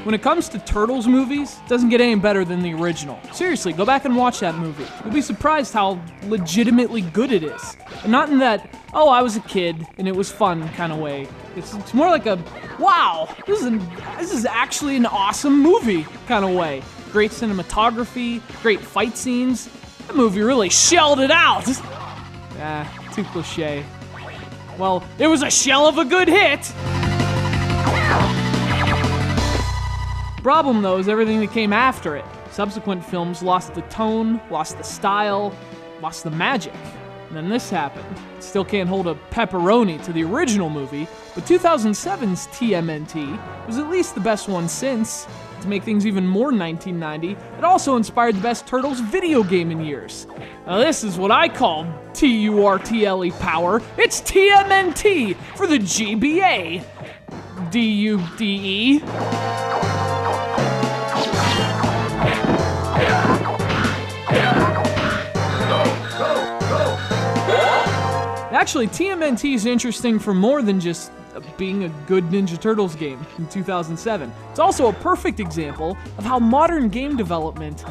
When it comes to Turtles movies, it doesn't get any better than the original. Seriously, go back and watch that movie. You'll be surprised how legitimately good it is. And not in that, oh, I was a kid and it was fun kind of way. It's more like a, wow, this is actually an awesome movie kind of way. Great cinematography, great fight scenes. That movie really shelled it out. Too cliche. Well, it was a shell of a good hit. Problem, though, is everything that came after it. Subsequent films lost the tone, lost the style, lost the magic. And then this happened. Still can't hold a pepperoni to the original movie, but 2007's TMNT was at least the best one since. To make things even more 1990, it also inspired the best Turtles video game in years. Now this is what I call TURTLE power. It's TMNT for the GBA. DUDE. Actually, TMNT is interesting for more than just being a good Ninja Turtles game in 2007. It's also a perfect example of how modern game development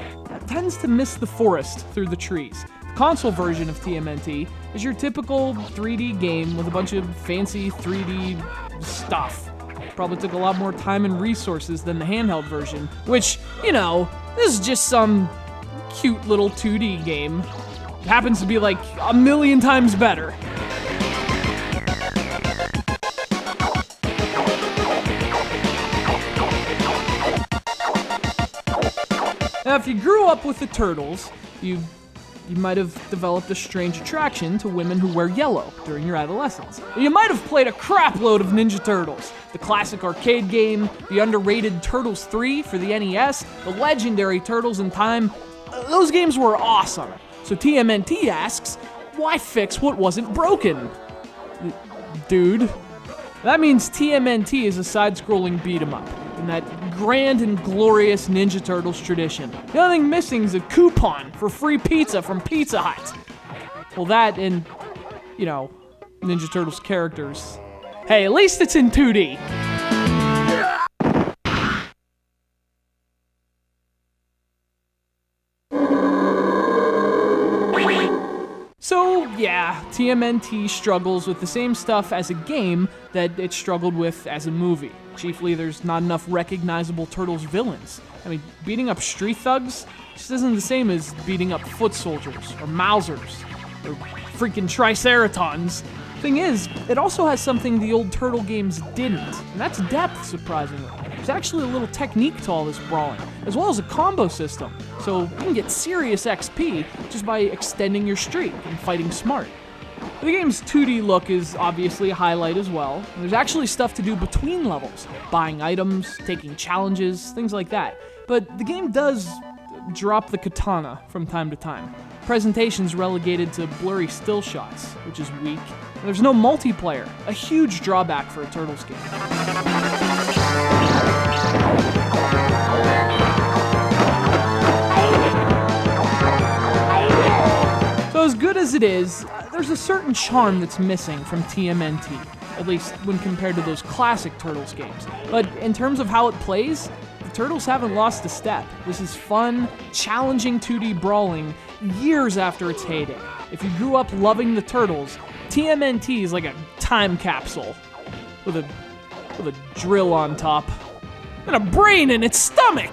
tends to miss the forest through the trees. The console version of TMNT is your typical 3D game with a bunch of fancy 3D stuff. Probably took a lot more time and resources than the handheld version, which, you know, this is just some cute little 2D game. It happens to be like a million times better. Now, if you grew up with the Turtles, you might have developed a strange attraction to women who wear yellow during your adolescence. You might have played a crapload of Ninja Turtles, the classic arcade game, the underrated Turtles 3 for the NES, the legendary Turtles in Time. Those games were awesome. So TMNT asks, why fix what wasn't broken? Dude. That means TMNT is a side-scrolling beat-em-up in that grand and glorious Ninja Turtles tradition. The only thing missing is a coupon for free pizza from Pizza Hut. Well, that and, you know, Ninja Turtles characters. Hey, at least it's in 2D. So, yeah, TMNT struggles with the same stuff as a game that it struggled with as a movie. Chiefly, there's not enough recognizable Turtles villains. I mean, beating up street thugs just isn't the same as beating up foot soldiers, or Mousers, or freaking Triceratons. Thing is, it also has something the old Turtle games didn't, and that's depth, surprisingly. There's actually a little technique to all this brawling, as well as a combo system, so you can get serious XP just by extending your streak and fighting smart. The game's 2D look is obviously a highlight as well, and there's actually stuff to do between levels, buying items, taking challenges, things like that. But the game does drop the katana from time to time. Presentation's relegated to blurry still shots, which is weak. There's no multiplayer, a huge drawback for a Turtles game. So as good as it is, there's a certain charm that's missing from TMNT, at least when compared to those classic Turtles games. But in terms of how it plays, the Turtles haven't lost a step. This is fun, challenging 2D brawling years after its heyday. If you grew up loving the Turtles, TMNT is like a time capsule with a drill on top and a brain in its stomach.